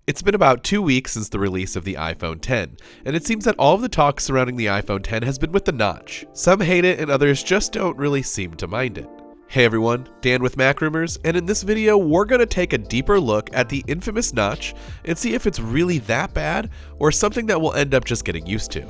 It's been about 2 weeks since the release of the iPhone X, and it seems that all of the talk surrounding the iPhone X has been with the notch. Some hate it and others just don't really seem to mind it. Hey everyone, Dan with MacRumors, and in this video we're going to take a deeper look at the infamous notch and see if it's really that bad or something that we'll end up just getting used to.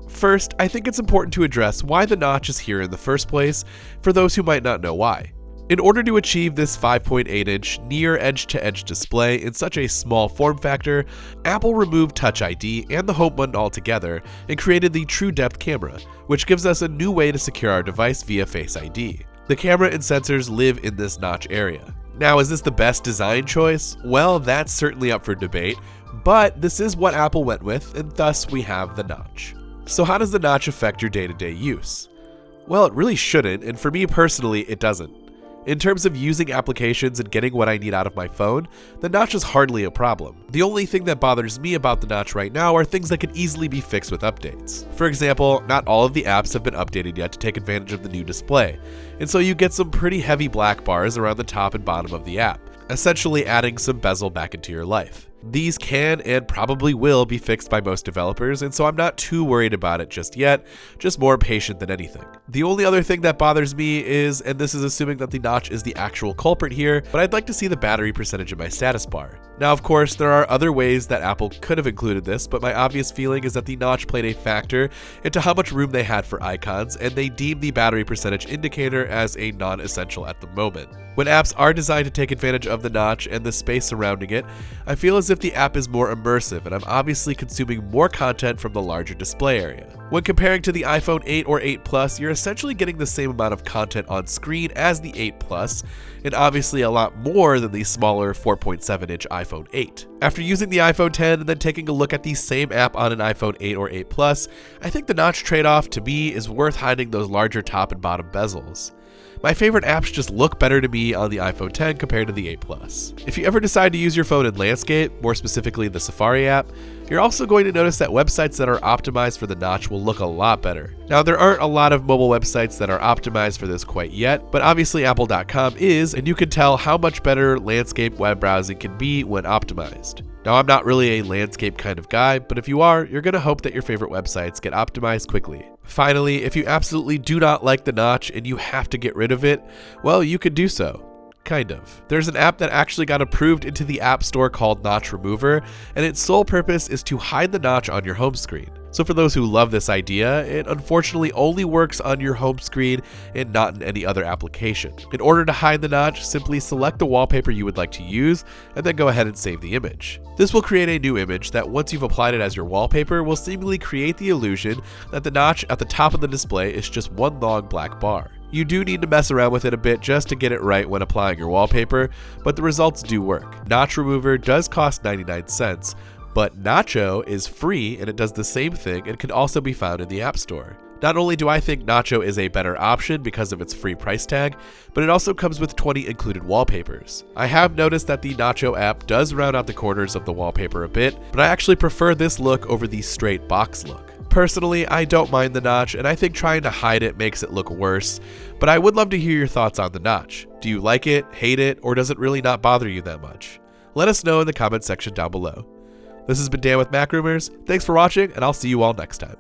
First, I think it's important to address why the notch is here in the first place, for those who might not know why. In order to achieve this 5.8-inch near edge-to-edge display in such a small form factor, Apple removed Touch ID and the home button altogether and created the True Depth camera, which gives us a new way to secure our device via Face ID. The camera and sensors live in this notch area. Now, is this the best design choice? Well, that's certainly up for debate, but this is what Apple went with, and thus we have the notch. So how does the notch affect your day-to-day use? Well, it really shouldn't, and for me personally, it doesn't. In terms of using applications and getting what I need out of my phone, the notch is hardly a problem. The only thing that bothers me about the notch right now are things that could easily be fixed with updates. For example, not all of the apps have been updated yet to take advantage of the new display, and so you get some pretty heavy black bars around the top and bottom of the app, essentially adding some bezel back into your life. These can and probably will be fixed by most developers, and so I'm not too worried about it just yet, just more patient than anything. The only other thing that bothers me is, and this is assuming that the notch is the actual culprit here, but I'd like to see the battery percentage in my status bar. Now, of course, there are other ways that Apple could have included this, but my obvious feeling is that the notch played a factor into how much room they had for icons, and they deemed the battery percentage indicator as a non-essential at the moment. When apps are designed to take advantage of the notch and the space surrounding it, I feel as if the app is more immersive and I'm obviously consuming more content from the larger display area. When comparing to the iPhone 8 or 8 Plus, you're essentially getting the same amount of content on screen as the 8 Plus, and obviously a lot more than the smaller 4.7-inch iPhone 8. After using the iPhone X and then taking a look at the same app on an iPhone 8 or 8 Plus, I think the notch trade-off to me is worth hiding those larger top and bottom bezels. My favorite apps just look better to me on the iPhone X compared to the 8 Plus. If you ever decide to use your phone in landscape, more specifically the Safari app, you're also going to notice that websites that are optimized for the notch will look a lot better. Now, there aren't a lot of mobile websites that are optimized for this quite yet, but obviously Apple.com is, and you can tell how much better landscape web browsing can be when optimized. Now, I'm not really a landscape kind of guy, but if you are, you're going to hope that your favorite websites get optimized quickly. Finally, if you absolutely do not like the notch and you have to get rid of it, well, you could do so. Kind of. There's an app that actually got approved into the App Store called Notch Remover, and its sole purpose is to hide the notch on your home screen. So for those who love this idea, it unfortunately only works on your home screen and not in any other application. In order to hide the notch, simply select the wallpaper you would like to use, and then go ahead and save the image. This will create a new image that, once you've applied it as your wallpaper, will seemingly create the illusion that the notch at the top of the display is just one long black bar. You do need to mess around with it a bit just to get it right when applying your wallpaper, but the results do work. Notch Remover does cost 99 cents, but Nacho is free and it does the same thing and can also be found in the App Store. Not only do I think Nacho is a better option because of its free price tag, but it also comes with 20 included wallpapers. I have noticed that the Nacho app does round out the corners of the wallpaper a bit, but I actually prefer this look over the straight box look. Personally, I don't mind the notch, and I think trying to hide it makes it look worse, but I would love to hear your thoughts on the notch. Do you like it, hate it, or does it really not bother you that much? Let us know in the comment section down below. This has been Dan with MacRumors. Thanks for watching, and I'll see you all next time.